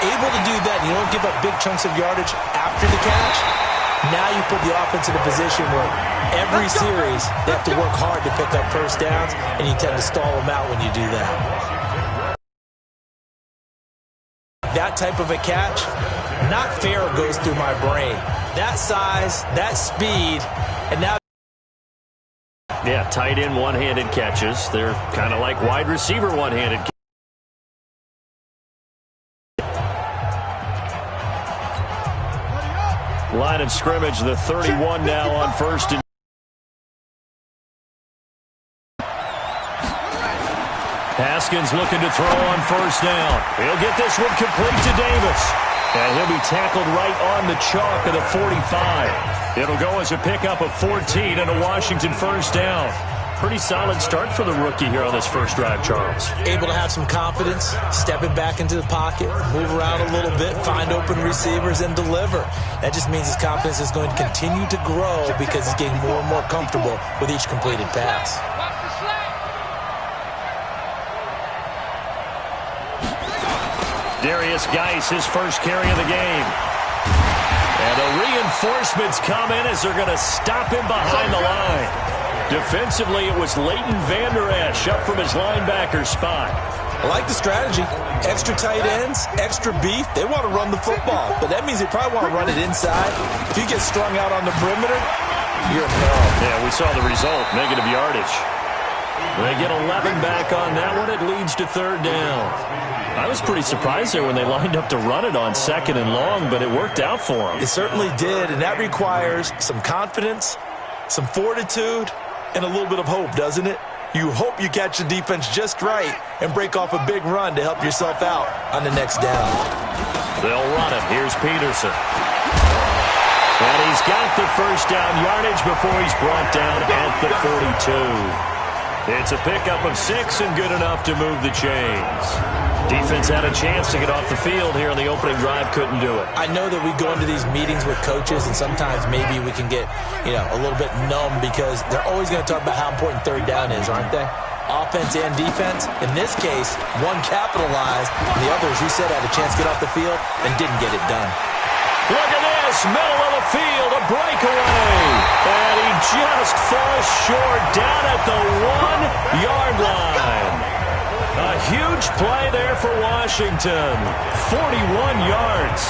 able to do that, and you don't give up big chunks of yardage after the catch, now you put the offense in a position where every series they have to work hard to pick up first downs, and you tend to stall them out when you do that. That type of a catch, not fair, goes through my brain. That size, that speed, and now... Yeah, tight end one-handed catches. They're kind of like wide receiver one-handed catches. Line of scrimmage, the 31 now on first and... Haskins looking to throw on first down. He'll get this one complete to Davis. And he'll be tackled right on the chalk of the 45. It'll go as a pickup of 14 and a Washington first down. Pretty solid start for the rookie here on this first drive, Charles. Able to have some confidence, stepping back into the pocket, move around a little bit, find open receivers, and deliver. That just means his confidence is going to continue to grow because he's getting more and more comfortable with each completed pass. Darius Geis, his first carry of the game. And the reinforcements come in as they're going to stop him behind the line. Defensively, it was Leighton Vander Esch up from his linebacker spot. I like the strategy. Extra tight ends, extra beef. They want to run the football, but that means they probably want to run it inside. If you get strung out on the perimeter, you're in peril. Yeah, we saw the result, negative yardage. They get 11 back on that one. It leads to third down. I was pretty surprised there when they lined up to run it on second and long, but it worked out for them. It certainly did, and that requires some confidence, some fortitude, and a little bit of hope, doesn't it? You hope you catch the defense just right and break off a big run to help yourself out on the next down. They'll run it. Here's Peterson. And he's got the first down yardage before he's brought down at the 42. It's a pickup of 6 and good enough to move the chains. Defense had a chance to get off the field here on the opening drive, couldn't do it. I know that we go into these meetings with coaches, and sometimes maybe we can get, a little bit numb because they're always going to talk about how important third down is, aren't they? Offense and defense. In this case, one capitalized, and the other, as you said, had a chance to get off the field and didn't get it done. Look at this, middle of the field, a breakaway. And he just falls short down at the 1-yard line. A huge play there for Washington. 41 yards.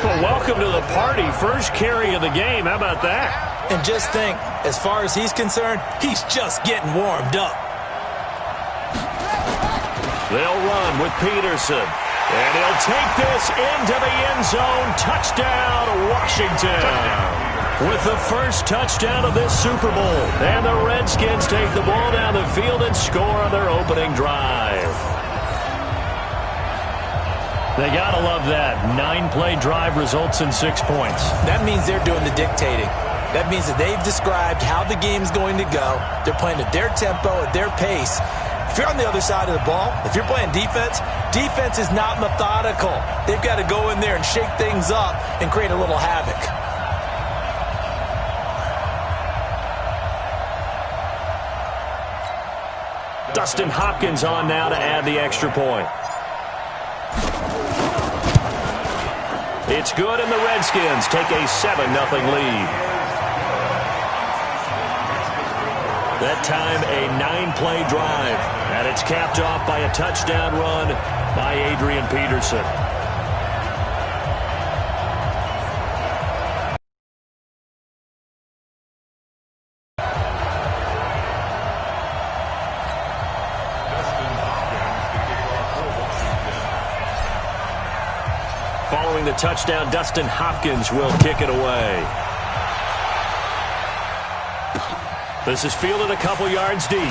Well, welcome to the party. First carry of the game. How about that? And just think, as far as he's concerned, he's just getting warmed up. They'll run with Peterson. And he'll take this into the end zone. Touchdown, Washington. With the first touchdown of this Super Bowl. And the Redskins take the ball down the field and score on their opening drive. They gotta love that. 9-play drive results in 6 points. That means they're doing the dictating. That means that they've described how the game's going to go. They're playing at their tempo, at their pace. If you're on the other side of the ball, if you're playing defense, defense is not methodical. They've got to go in there and shake things up and create a little havoc. Dustin Hopkins on now to add the extra point. It's good, and the Redskins take a 7-0 lead. That time, a 9-play drive, and it's capped off by a touchdown run by Adrian Peterson. Following the touchdown, Dustin Hopkins will kick it away. This is fielded a couple yards deep.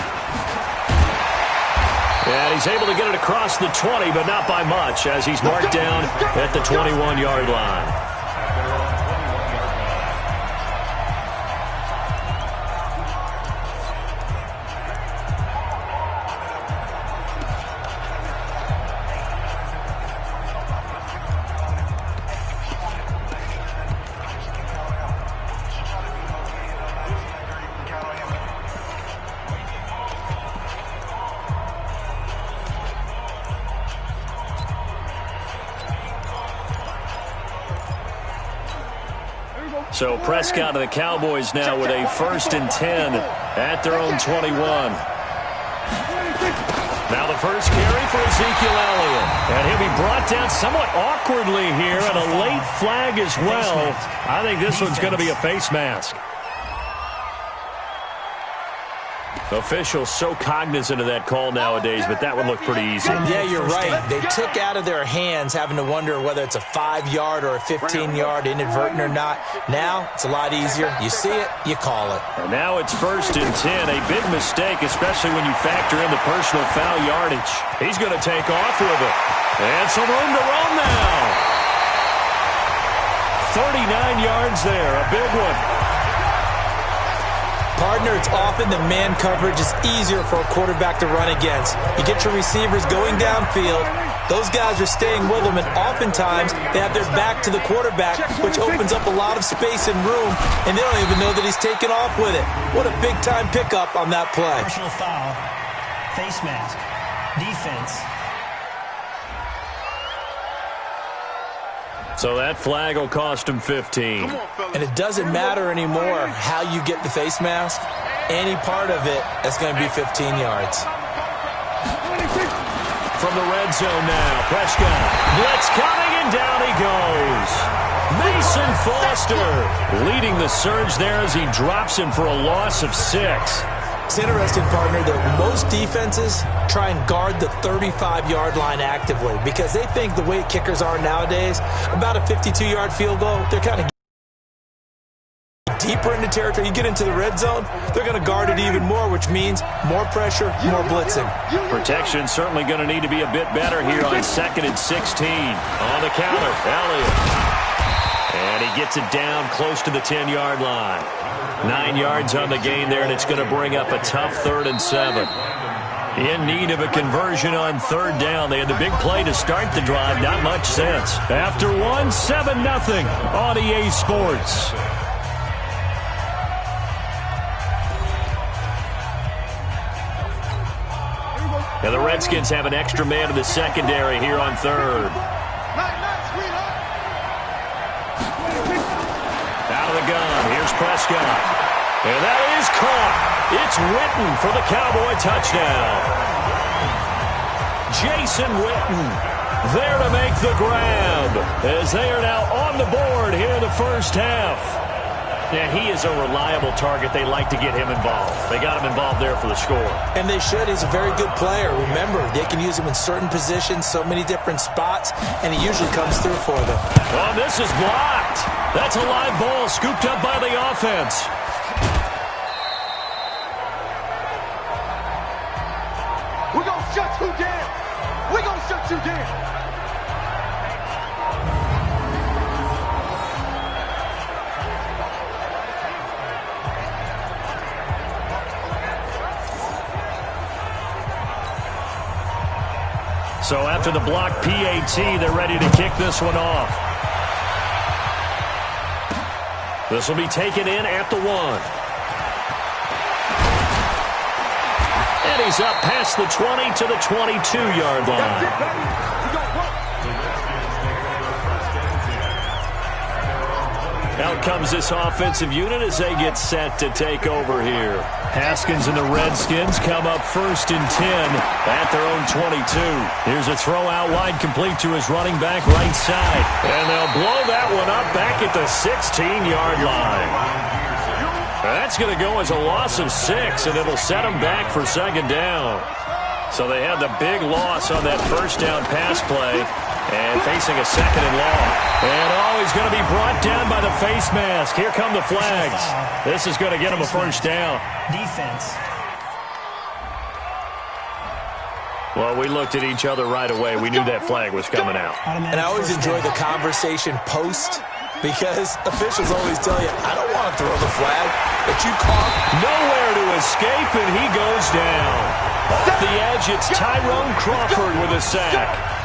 And he's able to get it across the 20, but not by much, as he's marked down at the 21-yard line. So Prescott and the Cowboys now with a 1st and 10 at their own 21. Now the first carry for Ezekiel Elliott. And he'll be brought down somewhat awkwardly here, and a late flag as well. I think this one's going to be a face mask. Officials so cognizant of that call nowadays, but that would look pretty easy. Yeah, you're right. They took out of their hands having to wonder whether it's a 5-yard or a 15-yard, inadvertent or not. Now it's a lot easier. You see it, you call it. And now it's 1st and 10. A big mistake, especially when you factor in the personal foul yardage. He's going to take off with it. And some room to run now. 39 yards there, a big one. Partner, it's often the man coverage is easier for a quarterback to run against. You get your receivers going downfield. Those guys are staying with them, and oftentimes they have their back to the quarterback, which opens up a lot of space and room, and they don't even know that he's taken off with it. What a big-time pickup on that play. Personal foul, face mask, defense. So that flag will cost him 15. And it doesn't matter anymore how you get the face mask. Any part of it is going to be 15 yards. From the red zone now, Prescott. Blitz coming, and down he goes. Mason Foster leading the surge there as he drops him for a loss of 6. It's interesting, partner, that most defenses try and guard the 35-yard line actively because they think the way kickers are nowadays, about a 52-yard field goal, they're kind of deeper into territory. You get into the red zone, they're going to guard it even more, which means more pressure, more blitzing. Protection certainly going to need to be a bit better here on 2nd and 16. On the counter, Elliott. And he gets it down close to the 10-yard line. 9 yards on the gain there, and it's going to bring up a tough 3rd and 7. In need of a conversion on 3rd down. They had the big play to start the drive. Not much sense. After 1, 7-0 on EA Sports. And the Redskins have an extra man in the secondary here on 3rd. Out of the gun. Here's Prescott. And that is caught. It's Witten for the Cowboy touchdown. Jason Witten there to make the grab as they are now on the board here in the first half. And he is a reliable target. They like to get him involved. They got him involved there for the score. And they should. He's a very good player. Remember, they can use him in certain positions, so many different spots, and he usually comes through for them. Oh, this is blocked. That's a live ball scooped up by the offense. We're going to shut you down. We're going to shut you down. So after the block PAT, they're ready to kick this one off. This will be taken in at the 1. And he's up past the 20 to the 22-yard line. Out comes this offensive unit as they get set to take over here. Haskins and the Redskins come up 1st and 10 at their own 22. Here's a throw out wide complete to his running back right side. And they'll blow that one up back at the 16-yard line. That's going to go as a loss of 6, and it'll set them back for 2nd down. So they had the big loss on that 1st down pass play. And facing a 2nd and long. And he's going to be brought down by the face mask. Here come the flags. This is going to get him a 1st down. Defense. Well, we looked at each other right away. We knew that flag was coming out. And I always enjoy the conversation post because officials always tell you, I don't want to throw the flag, but you caught. Nowhere to escape, and he goes down. Off the edge, it's Tyrone Crawford with a sack.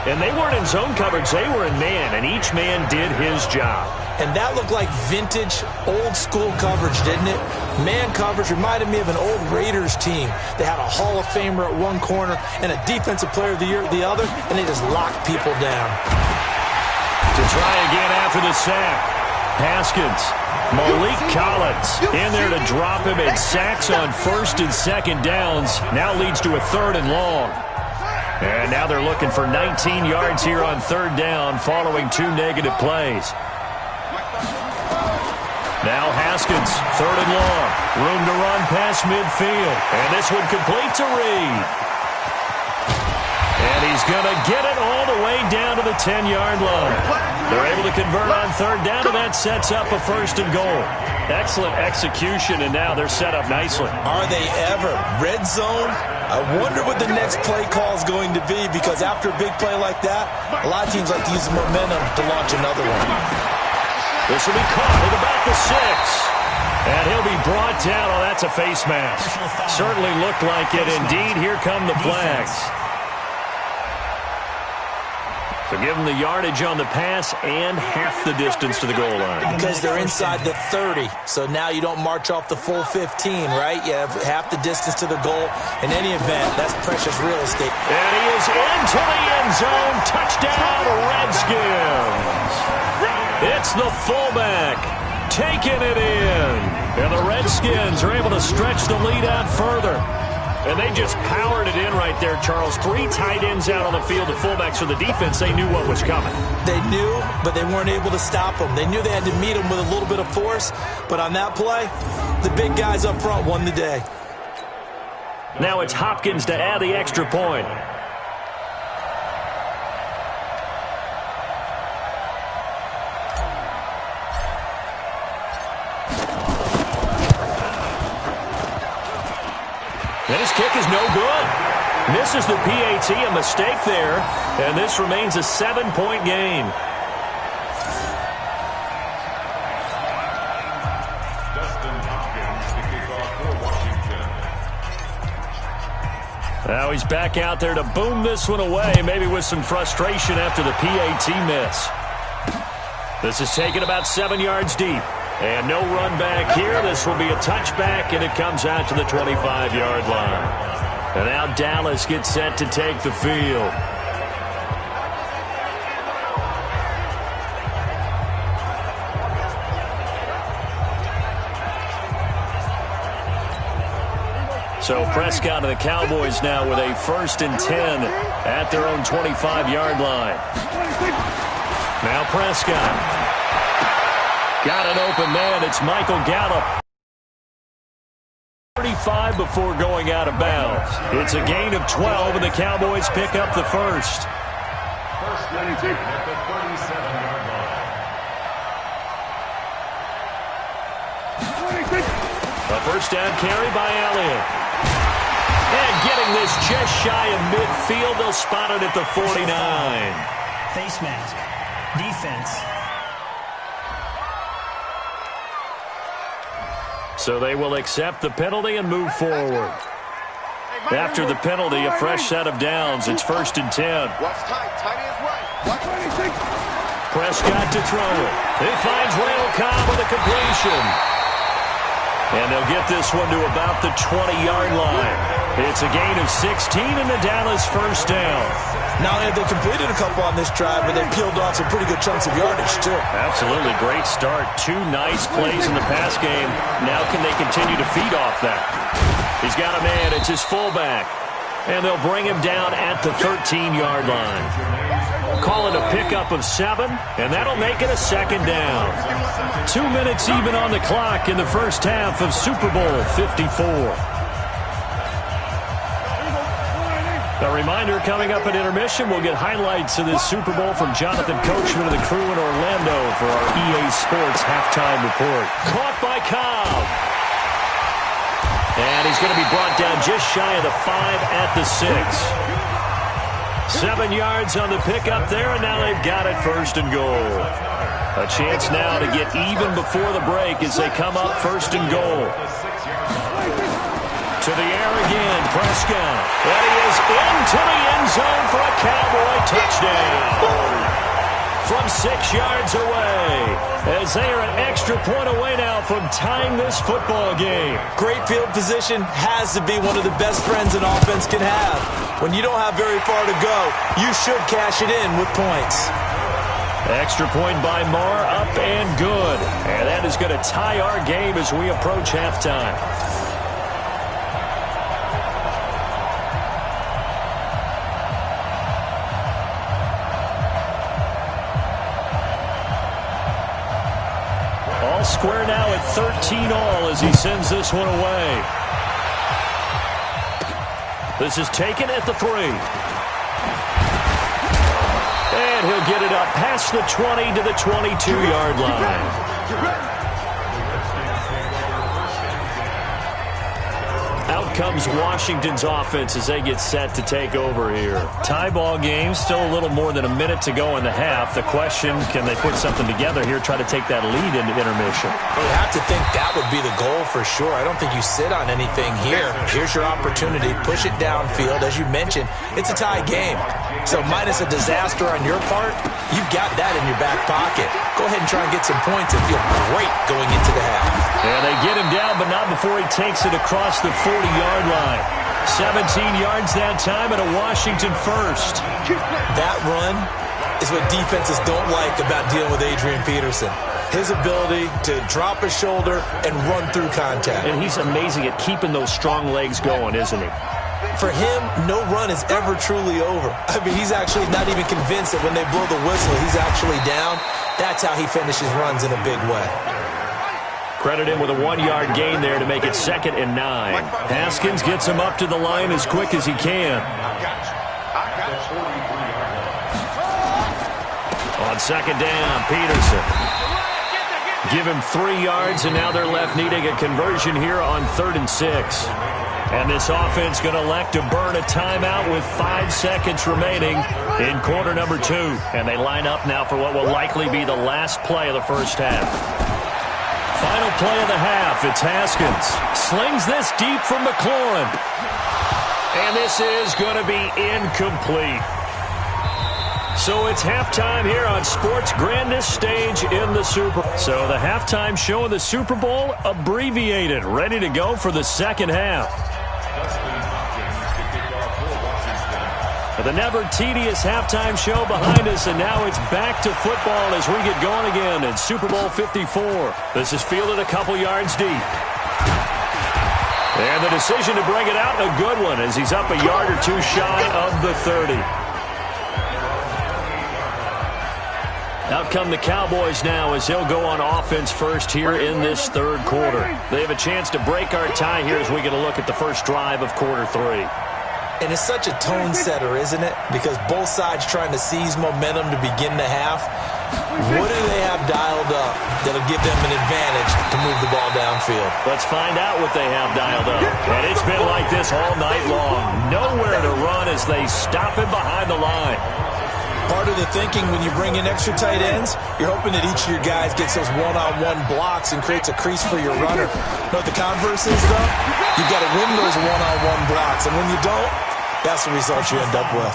And they weren't in zone coverage. They were in man, and each man did his job. And that looked like vintage, old-school coverage, didn't it? Man coverage reminded me of an old Raiders team. They had a Hall of Famer at one corner and a Defensive Player of the Year at the other, and they just locked people down. To try again after the sack. Haskins. Malik Collins in there to drop him, and sacks on first and second downs. Now leads to a 3rd and long. And now they're looking for 19 yards here on 3rd down following 2 negative plays. Now Haskins, 3rd and long. Room to run past midfield. And this one complete to Reed. And he's going to get it all the way down to the 10-yard line. They're able to convert on 3rd down, and that sets up a 1st and goal. Excellent execution, and now they're set up nicely. Are they ever? Red zone? I wonder what the next play call is going to be, because after a big play like that, a lot of teams like to use the momentum to launch another one. This will be caught at about the 6. And he'll be brought down. Oh, that's a face mask. Certainly looked like it. Indeed, here come the flags. So give them the yardage on the pass and half the distance to the goal line. Because they're inside the 30, so now you don't march off the full 15, right? You have half the distance to the goal. In any event, that's precious real estate. And he is into the end zone. Touchdown, Redskins. It's the fullback taking it in. And the Redskins are able to stretch the lead out further. And they just powered it in right there, Charles. 3 tight ends out on the field. The fullbacks for the defense, they knew what was coming. They knew, but they weren't able to stop them. They knew they had to meet them with a little bit of force. But on that play, the big guys up front won the day. Now it's Hopkins to add the extra point. And his kick is no good. Misses the PAT, a mistake there. And this remains a 7-point game. Now he's back out there to boom this one away, maybe with some frustration after the PAT miss. This is taken about 7 yards deep. And no run back here. This will be a touchback, and it comes out to the 25-yard line. And now Dallas gets set to take the field. So Prescott and the Cowboys now with a 1st and 10 at their own 25-yard line. Now Prescott. Got an open man. It's Michael Gallup. 35 before going out of bounds. It's a gain of 12, and the Cowboys pick up the first. First down at the 37-yard line. A first down carry by Elliott. And getting this just shy of midfield. They'll spot it at the 49. Face mask. Defense. So they will accept the penalty and move forward. After the penalty, a fresh set of downs. It's 1st and 10. Prescott to throw it. He finds Randall Cobb with a completion. And they'll get this one to about the 20-yard line. It's a gain of 16 and the Dallas first down. Not only have they completed a couple on this drive, but they peeled off some pretty good chunks of yardage, too. Absolutely. Great start. 2 nice plays in the pass game. Now can they continue to feed off that? He's got a man. It's his fullback. And they'll bring him down at the 13-yard line. Call it a pickup of 7, and that'll make it a 2nd down. 2 minutes even on the clock in the first half of Super Bowl 54. A reminder, coming up at intermission, we'll get highlights of this Super Bowl from Jonathan Coachman and the crew in Orlando for our EA Sports halftime report. Caught by Cobb. And he's going to be brought down just shy of the 5 at the 6. 7 yards on the pickup there, and now they've got it 1st and goal. A chance now to get even before the break as they come up 1st and goal. To the air again, Prescott. And he is into the end zone for a Cowboy touchdown. From 6 yards away, as they are an extra point away now from tying this football game. Great field position has to be one of the best friends an offense can have. When you don't have very far to go, you should cash it in with points. Extra point by Marr, up and good. And that is going to tie our game as we approach halftime. All square now at 13 all as he sends this one away. This is taken at the 3. And he'll get it up past the 20 to the 22-yard line. Out comes Washington's offense as they get set to take over here. Tie ball game, still a little more than a minute to go in the half. The question, can they put something together here, try to take that lead into intermission? You have to think that would be the goal for sure. I don't think you sit on anything here. Here's your opportunity. Push it downfield. As you mentioned, it's a tie game. So minus a disaster on your part, you've got that in your back pocket. Go ahead and try and get some points and feel great going into the half. Yeah, they get him down, but not before he takes it across the 40-yard line. 17 yards that time and a Washington first. That run is what defenses don't like about dealing with Adrian Peterson. His ability to drop his shoulder and run through contact. And he's amazing at keeping those strong legs going, isn't he? For him, no run is ever truly over. I mean, he's actually not even convinced that when they blow the whistle, he's actually down. That's how he finishes runs in a big way. Credit him with a 1-yard gain there to make it 2nd and 9. Haskins gets him up to the line as quick as he can. On 2nd down, Peterson. Give him 3 yards, and now they're left needing a conversion here on 3rd and 6. And this offense going to elect to burn a timeout with 5 seconds remaining in quarter number 2. And they line up now for what will likely be the last play of the first half. Final play of the half. It's Haskins. Slings this deep from McLaurin. And this is going to be incomplete. So it's halftime here on sports' grandest stage in the Super Bowl. So the halftime show in the Super Bowl abbreviated, ready to go for the second half. The never-tedious halftime show behind us, and now it's back to football as we get going again in Super Bowl 54. This is fielded a couple yards deep. And the decision to bring it out, a good one, as he's up a yard or two shy of the 30. Out come the Cowboys now as they'll go on offense first here in this third quarter. They have a chance to break our tie here as we get a look at the first drive of quarter 3. And it's such a tone setter, isn't it? Because both sides trying to seize momentum to begin the half. What do they have dialed up that'll give them an advantage to move the ball downfield? Let's find out what they have dialed up. And it's been like this all night long. Nowhere to run as they stop him behind the line. Part of the thinking when you bring in extra tight ends, you're hoping that each of your guys gets those one-on-one blocks and creates a crease for your runner. You know what the converse is, though? You've got to win those one-on-one blocks, and when you don't, that's the result you end up with.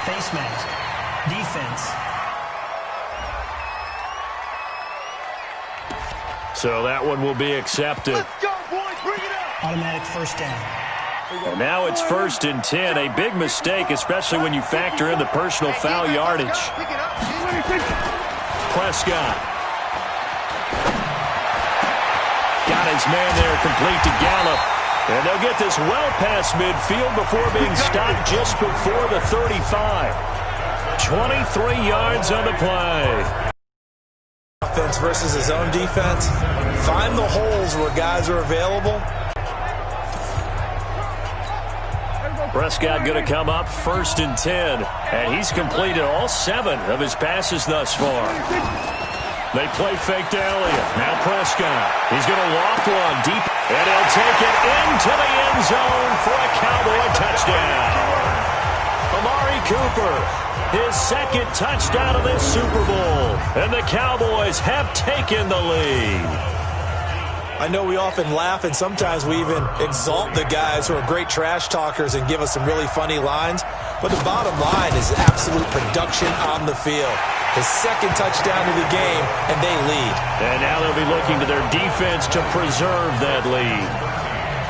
Face mask. Defense. So that one will be accepted. Let's go, boys. Bring it up. Automatic first down. And now it's 1st and 10. A big mistake, especially when you factor in the personal foul yardage. Prescott. Got his man there, complete to Gallup. And they'll get this well past midfield before being stopped just before the 35. 23 yards on the play. Offense versus his own defense. Find the holes where guys are available. Prescott going to come up 1st and 10. And he's completed all 7 of his passes thus far. They play fake to Elliott. Now Prescott. He's going to loft one deep. And he'll take it into the end zone for a Cowboy touchdown. Amari Cooper, his 2nd touchdown of this Super Bowl. And the Cowboys have taken the lead. I know we often laugh, and sometimes we even exalt the guys who are great trash talkers and give us some really funny lines. But the bottom line is absolute production on the field. His 2nd touchdown of the game, and they lead. And now they'll be looking to their defense to preserve that lead.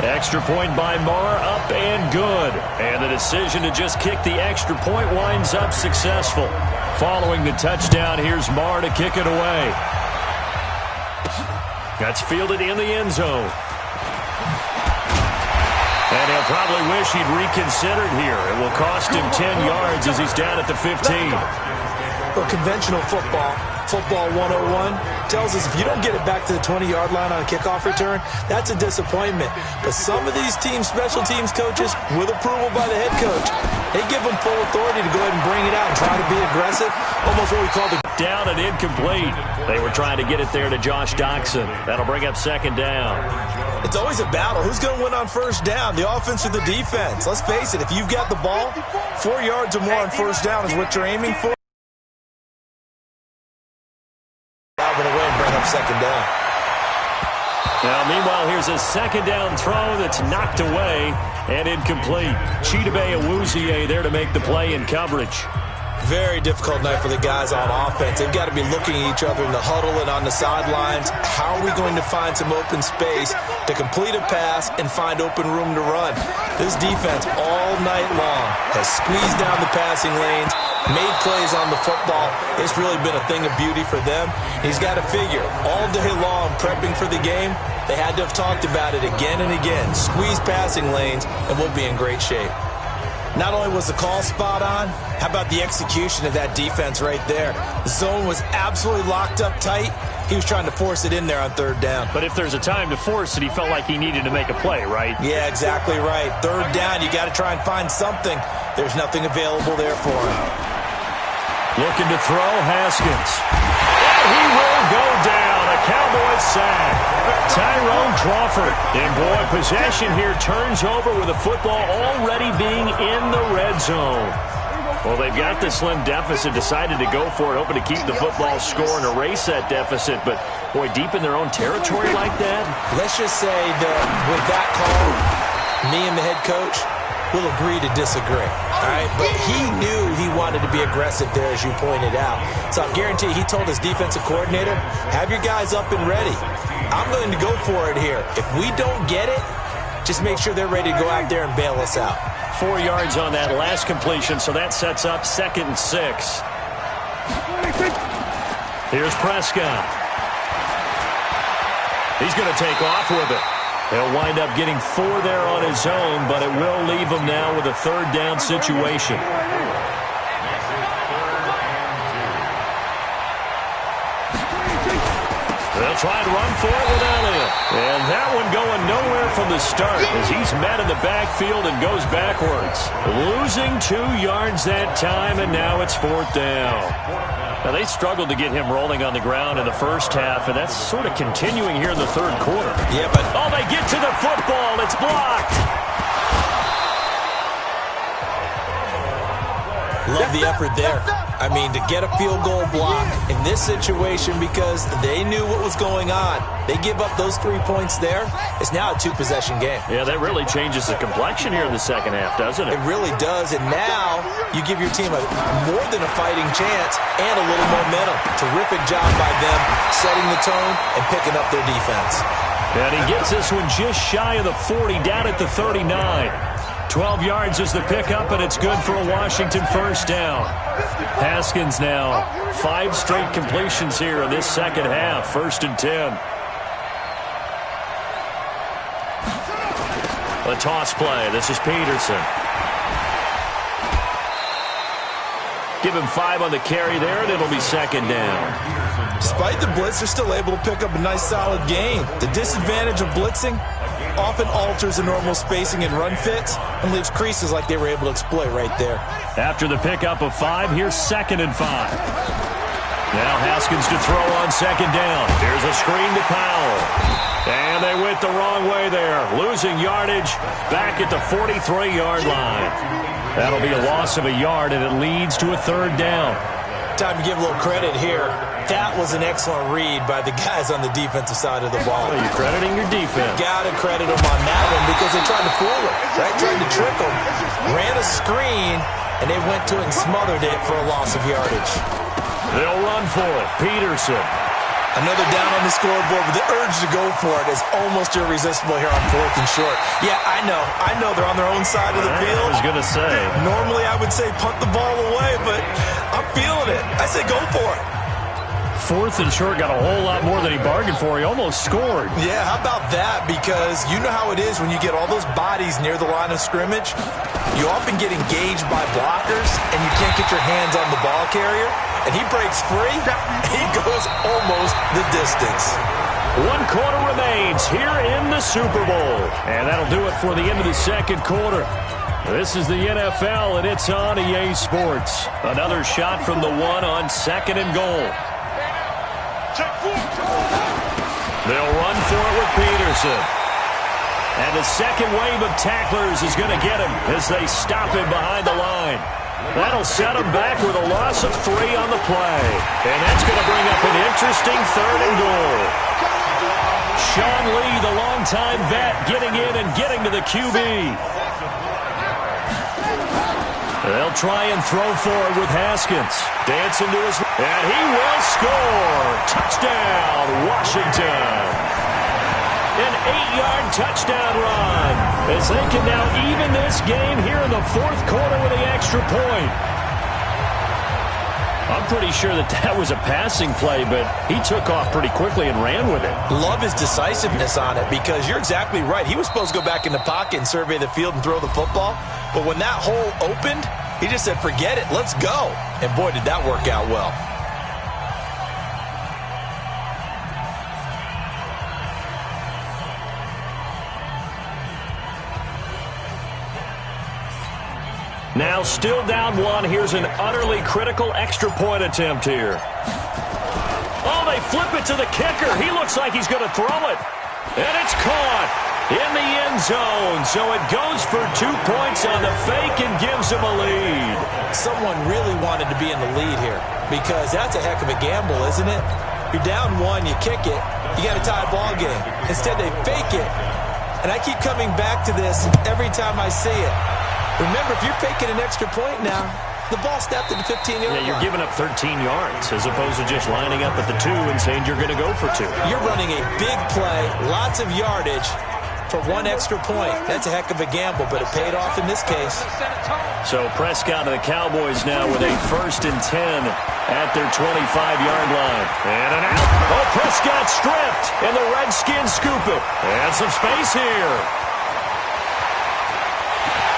Extra point by Marr, up and good. And the decision to just kick the extra point winds up successful. Following the touchdown, here's Marr to kick it away. That's fielded in the end zone. And he'll probably wish he'd reconsidered here. It will cost him 10 yards as he's down at the 15. Well, conventional football 101, tells us if you don't get it back to the 20-yard line on a kickoff return, that's a disappointment. But some of these teams, special teams coaches, with approval by the head coach, they give them full authority to go ahead and bring it out and try to be aggressive, almost what we call the down and incomplete. They were trying to get it there to Josh Doxson. That'll bring up second down. It's always a battle. Who's going to win on first down, the offense or the defense? Let's face it, if you've got the ball, 4 yards or more on first down is what you're aiming for. Away and bring up second down. Now, meanwhile, here's a second down throw that's knocked away and incomplete. Chidobe Awuzie there to make the play in coverage. Very difficult night for the guys on offense. They've got to be looking at each other in the huddle and on the sidelines. How are we going to find some open space to complete a pass and find open room to run? This defense all night long has squeezed down the passing lanes, made plays on the football. It's really been a thing of beauty for them. He's got to figure all day long prepping for the game. They had to have talked about it again and again. Squeeze passing lanes and we'll be in great shape. Not only was the call spot on, how about the execution of that defense right there? The zone was absolutely locked up tight. He was trying to force it in there on third down. But if there's a time to force it, he felt like he needed to make a play, right? Yeah, exactly right. Third down, you got to try and find something. There's nothing available there for him. Looking to throw, Haskins. And he will go down. A Cowboy sack. Tyrone Crawford. And boy, possession here turns over with the football already being in the red zone. Well, they've got the slim deficit, decided to go for it, hoping to keep the football score and erase that deficit. But, boy, deep in their own territory like that? Let's just say that with that call, me and the head coach will agree to disagree. All right, but he knew he wanted to be aggressive there, as you pointed out. So I guarantee he told his defensive coordinator, have your guys up and ready. I'm going to go for it here. If we don't get it, just make sure they're ready to go out there and bail us out. 4 yards on that last completion, so that sets up 2nd and 6. Here's Prescott. He's going to take off with it. He'll wind up getting 4 there on his own, but it will leave him now with a third down situation. They'll try and run for it with Elliott. And that one going nowhere from the start as he's met in the backfield and goes backwards. Losing 2 yards that time, and now it's 4th down. Now, they struggled to get him rolling on the ground in the first half, and that's sort of continuing here in the third quarter. Yeah, but oh, they get to the football. It's blocked. Love the effort there. I mean, to get a field goal block in this situation because they knew what was going on. They give up those 3 points there. It's now a 2-possession game. Yeah, that really changes the complexion here in the second half, doesn't it? It really does. And now you give your team more than a fighting chance and a little momentum. Terrific job by them setting the tone and picking up their defense. And he gets this one just shy of the 40, down at the 39. 12 yards is the pickup, and it's good for a Washington first down. Haskins now 5 straight completions here in this second half. 1st and 10. A toss play. This is Peterson. Give him 5 on the carry there, and it'll be 2nd down. Despite the blitz, they're still able to pick up a nice, solid gain. The disadvantage of blitzing often alters the normal spacing and run fits and leaves creases like they were able to exploit right there. After the pickup of 5, here's 2nd and 5. Now Haskins to throw on 2nd down. Here's a screen to Powell. And they went the wrong way there. Losing yardage back at the 43-yard line. That'll be a loss of a yard, and it leads to a 3rd down. Time to give a little credit here. That was an excellent read by the guys on the defensive side of the ball. Well, you're crediting your defense. Got to credit them on that one because they tried to fool him, right? Tried to trick him. Ran a screen, and they went to it and smothered it for a loss of yardage. They'll run for it. Peterson. Another down on the scoreboard, but the urge to go for it is almost irresistible here on 4th and short. Yeah, I know they're on their own side of the field. I was going to say. Normally I would say punt the ball away, but I'm feeling it. I say go for it. 4th and short got a whole lot more than he bargained for. He almost scored. Yeah, how about that? Because you know how it is when you get all those bodies near the line of scrimmage. You often get engaged by blockers, and you can't get your hands on the ball carrier. And he breaks free. He goes almost the distance. 1 quarter remains here in the Super Bowl. And that'll do it for the end of the 2nd quarter. This is the NFL, and it's on EA Sports. Another shot from the 1 on 2nd and goal. They'll run for it with Peterson. And the second wave of tacklers is going to get him as they stop him behind the line. That'll set him back with a loss of 3 on the play. And that's going to bring up an interesting 3rd and goal. Sean Lee, the longtime vet, getting in and getting to the QB. They'll try and throw for it with Haskins. Dancing to his... And he will score. Touchdown, Washington. An 8-yard touchdown run as they can now even this game here in the 4th quarter with the extra point. I'm pretty sure that was a passing play, but he took off pretty quickly and ran with it. Love his decisiveness on it because you're exactly right. He was supposed to go back in the pocket and survey the field and throw the football. But when that hole opened, he just said, forget it, let's go. And boy, did that work out well. Now still down 1. Here's an utterly critical extra point attempt here. Oh, they flip it to the kicker. He looks like he's going to throw it. And it's caught in the end zone. So it goes for 2 points on the fake and gives him a lead. Someone really wanted to be in the lead here because that's a heck of a gamble, isn't it? You're down 1, you kick it, you got a tie ball game. Instead, they fake it. And I keep coming back to this every time I see it. Remember, if you're faking an extra point now, the ball snapped at the 15-yard line. Yeah, you're giving up 13 yards as opposed to just lining up at the 2 and saying you're going to go for 2. You're running a big play, lots of yardage for 1 extra point. That's a heck of a gamble, but it paid off in this case. So Prescott and the Cowboys now with a 1st and 10 at their 25-yard line. And an out. Oh, Prescott stripped, and the Redskins scoop it. And some space here.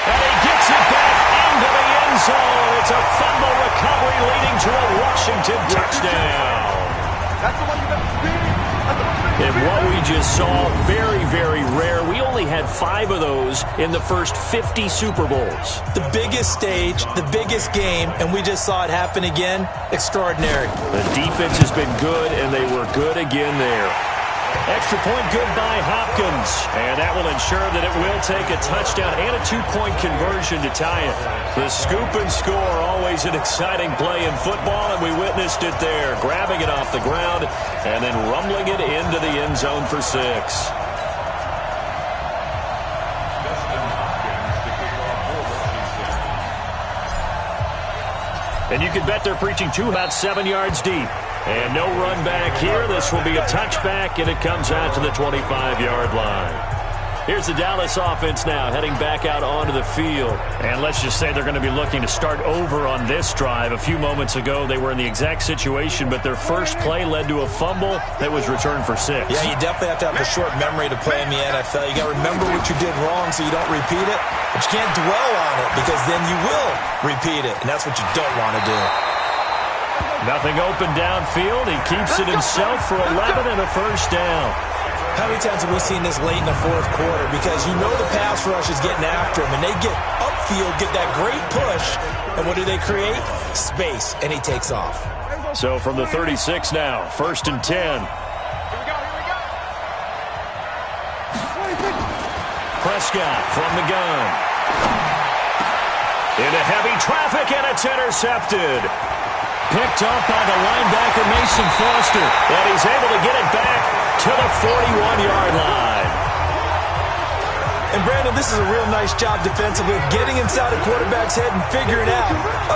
And he gets it back into the end zone. It's a fumble recovery leading to a Washington touchdown. That's the one you got to speed. And what we just saw, very, very rare. We only had 5 of those in the first 50 Super Bowls. The biggest stage, the biggest game, and we just saw it happen again. Extraordinary. The defense has been good, and they were good again there. Extra point good by Hopkins. And that will ensure that it will take a touchdown and a 2-point conversion to tie it. The scoop and score, always an exciting play in football, and we witnessed it there. Grabbing it off the ground and then rumbling it into the end zone for 6. And you can bet they're preaching 2 about 7 yards deep. And no run back here. This will be a touchback, and it comes out to the 25-yard line. Here's the Dallas offense now heading back out onto the field. And let's just say they're going to be looking to start over on this drive. A few moments ago, they were in the exact situation, but their first play led to a fumble that was returned for 6. Yeah, you definitely have to have a short memory to play in the NFL. You got to remember what you did wrong so you don't repeat it, but you can't dwell on it because then you will repeat it, and that's what you don't want to do. Nothing open downfield. He keeps it himself for 11 and a first down. How many times have we seen this late in the 4th quarter? Because you know the pass rush is getting after him, and they get upfield, get that great push, and what do they create? Space, and he takes off. So from the 36 now, 1st and 10. Prescott from the gun. Into heavy traffic, and it's intercepted. Picked up by the linebacker, Mason Foster. And he's able to get it back to the 41-yard line. And, Brandon, this is a real nice job defensively of getting inside a quarterback's head and figuring out,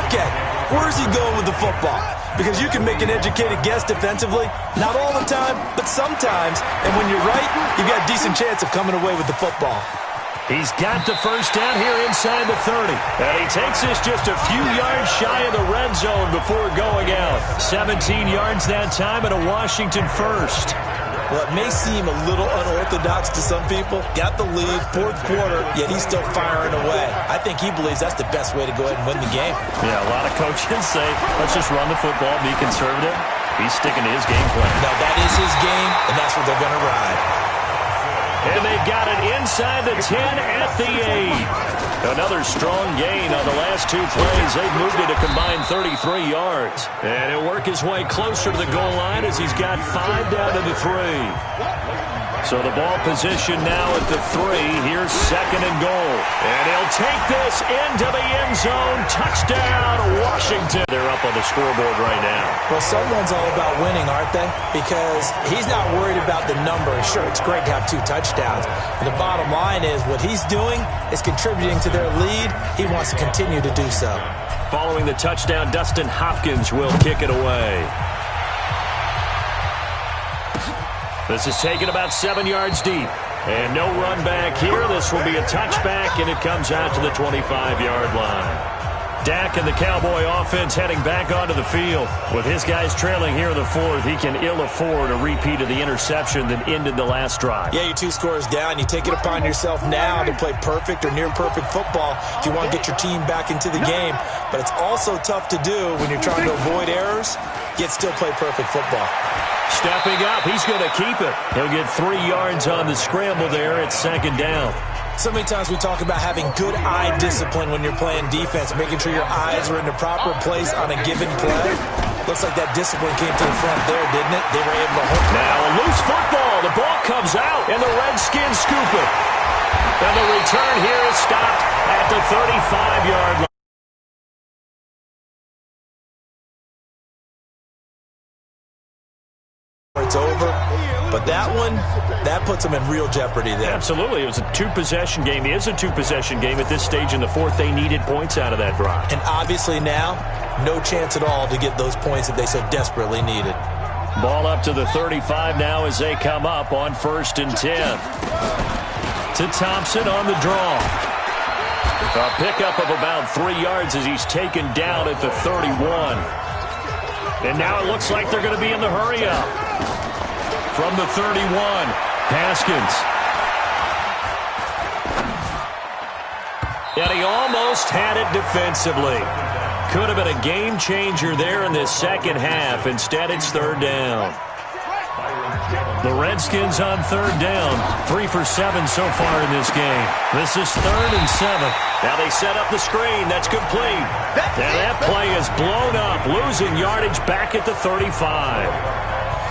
okay, Where's he going with the football? Because you can make an educated guess defensively. Not all the time, but sometimes. And when you're right, you've got a decent chance of coming away with the football. He's got the first down here inside the 30. And he takes this just a few yards shy of the red zone before going out. 17 yards that time and a Washington first. Well, it may seem a little unorthodox to some people. Got the lead, fourth quarter, yet he's still firing away. I think he believes that's the best way to go ahead and win the game. Yeah, a lot of coaches say, let's just run the football, be conservative. He's sticking to his game plan. No, that is his game, and that's what they're going to ride. And they've got it inside the 10 at the 8. Another strong gain on the last two plays. They've moved it a combined 33 yards. And he'll work his way closer to the goal line as he's got 5 down to the 3. So the ball position now at the 3. Here's second and goal. And he'll take this into the end zone. Touchdown, Washington. They're up on the scoreboard right now. Well, someone's all about winning, aren't they? Because he's not worried about the number. Sure, it's great to have 2 touchdowns. But the bottom line is what he's doing is contributing to their lead. He wants to continue to do so. Following the touchdown, Dustin Hopkins will kick it away. This is taken about 7 yards deep. And no run back here. This will be a touchback, and it comes out to the 25-yard line. Dak and the Cowboy offense heading back onto the field. With his guys trailing here in the 4th, he can ill afford a repeat of the interception that ended the last drive. Yeah, you're 2 scores down. You take it upon yourself now to play perfect or near-perfect football if you want to get your team back into the game. But it's also tough to do when you're trying to avoid errors, yet still play perfect football. Stepping up, he's going to keep it. He'll get 3 yards on the scramble there at second down. So many times we talk about having good eye discipline when you're playing defense, making sure your eyes are in the proper place on a given play. Looks like that discipline came to the front there, didn't it? They were able to hold. Now a loose football. The ball comes out, and the Redskins scoop it. And the return here is stopped at the 35-yard line. It's over. But that one, that puts them in real jeopardy there. Absolutely. It was a 2-possession game. It is a 2-possession game at this stage in the 4th. They needed points out of that drive. And obviously now, no chance at all to get those points that they so desperately needed. Ball up to the 35 now as they come up on 1st and 10. To Thompson on the draw. A pickup of about 3 yards as he's taken down at the 31. And now it looks like they're going to be in the hurry up. From the 31, Haskins. And he almost had it defensively. Could have been a game changer there in this second half. Instead, it's 3rd down. The Redskins on 3rd down. 3 for 7 so far in this game. This is 3rd and 7. Now they set up the screen. That's complete. And that play is blown up. Losing yardage back at the 35.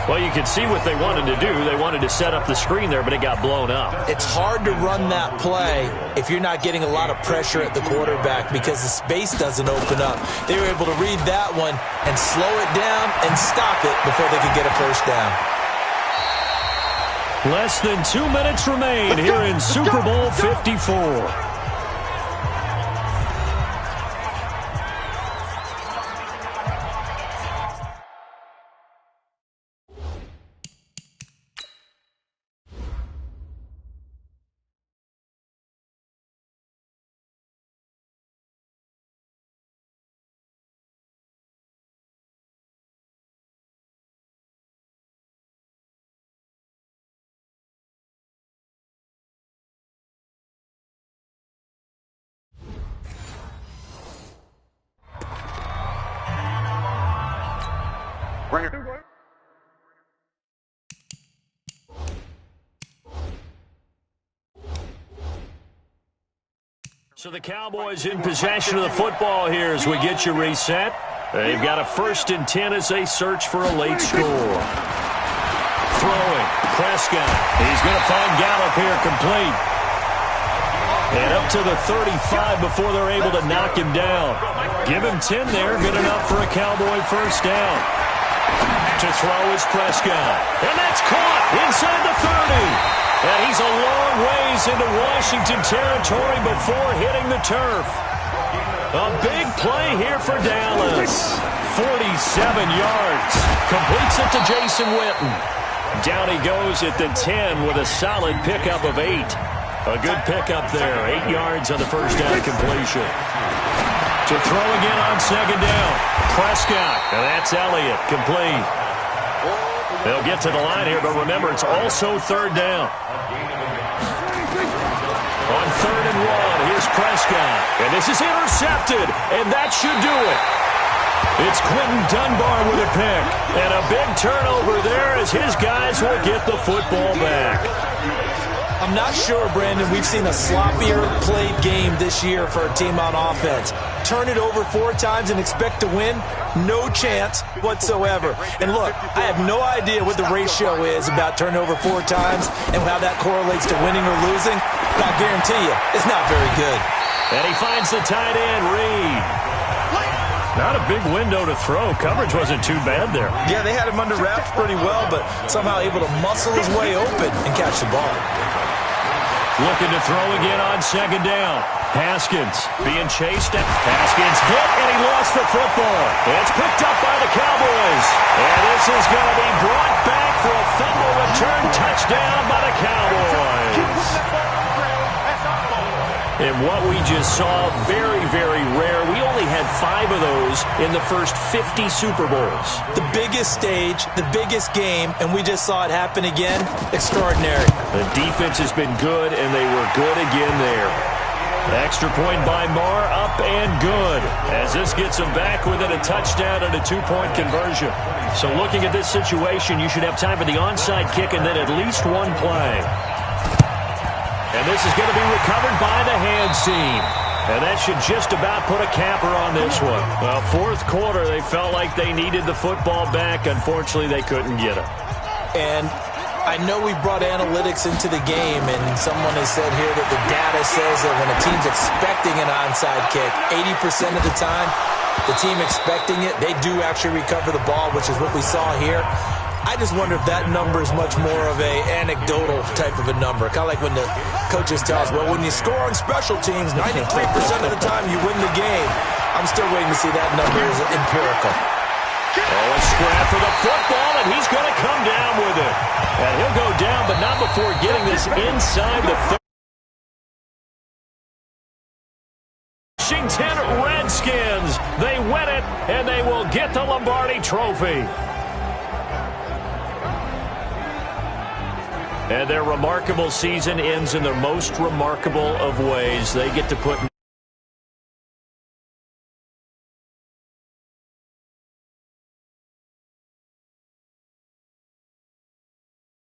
Well, you can see what they wanted to do. They wanted to set up the screen there, but it got blown up. It's hard to run that play if you're not getting a lot of pressure at the quarterback because the space doesn't open up. They were able to read that one and slow it down and stop it before they could get a first down. Less than 2 minutes remain here in Super Bowl 54. So the Cowboys in possession of the football here as we get you reset. They've got a 1st and 10 as they search for a late score. Throwing, Prescott. He's going to find Gallup here complete. And up to the 35 before they're able to knock him down. Give him 10 there, good enough for a Cowboy first down. To throw is Prescott. And that's caught inside the 30. And he's a long ways into Washington territory before hitting the turf. A big play here for Dallas. 47 yards. Completes it to Jason Witten. Down he goes at the 10 with a solid pickup of 8. A good pickup there. 8 yards on the first down completion. To throw again on second down. Prescott. And that's Elliott. Complete. They'll get to the line here, but remember, it's also third down. On 3rd and 1, here's Prescott. And this is intercepted, and that should do it. It's Quentin Dunbar with a pick. And a big turnover there as his guys will get the football back. I'm not sure, Brandon, we've seen a sloppier played game this year for a team on offense. Turn it over 4 times and expect to win? No chance whatsoever. And look, I have no idea what the ratio is about turning over 4 times and how that correlates to winning or losing. But I'll guarantee you, it's not very good. And he finds the tight end, Reed. Not a big window to throw. Coverage wasn't too bad there. Yeah, they had him under wraps pretty well, but somehow able to muscle his way open and catch the ball. Looking to throw again on second down. Haskins being chased. Haskins hit, and he lost the football. It's picked up by the Cowboys. And this is going to be brought back for a fumble return touchdown by the Cowboys. And what we just saw, very, very rare. We only had 5 of those in the first 50 Super Bowls. The biggest stage, the biggest game, and we just saw it happen again. Extraordinary. The defense has been good, and they were good again there. Extra point by Marr, up and good. As this gets them back within a touchdown and a 2-point conversion. So looking at this situation, you should have time for the onside kick and then at least 1 play. And this is going to be recovered by the hands team. And that should just about put a capper on this one. Well, 4th quarter, they felt like they needed the football back. Unfortunately, they couldn't get it. And I know we brought analytics into the game, and someone has said here that the data says that when a team's expecting an onside kick, 80% of the time, the team expecting it, they do actually recover the ball, which is what we saw here. I just wonder if that number is much more of a anecdotal type of a number. Kind of like when the coaches tell us, well, when you score on special teams, 93% of the time you win the game. I'm still waiting to see that number is empirical. Oh, a scrap for the football, and he's going to come down with it. And he'll go down, but not before getting this inside the 30. Washington Redskins, they win it, and they will get the Lombardi Trophy. And their remarkable season ends in their most remarkable of ways. They get to put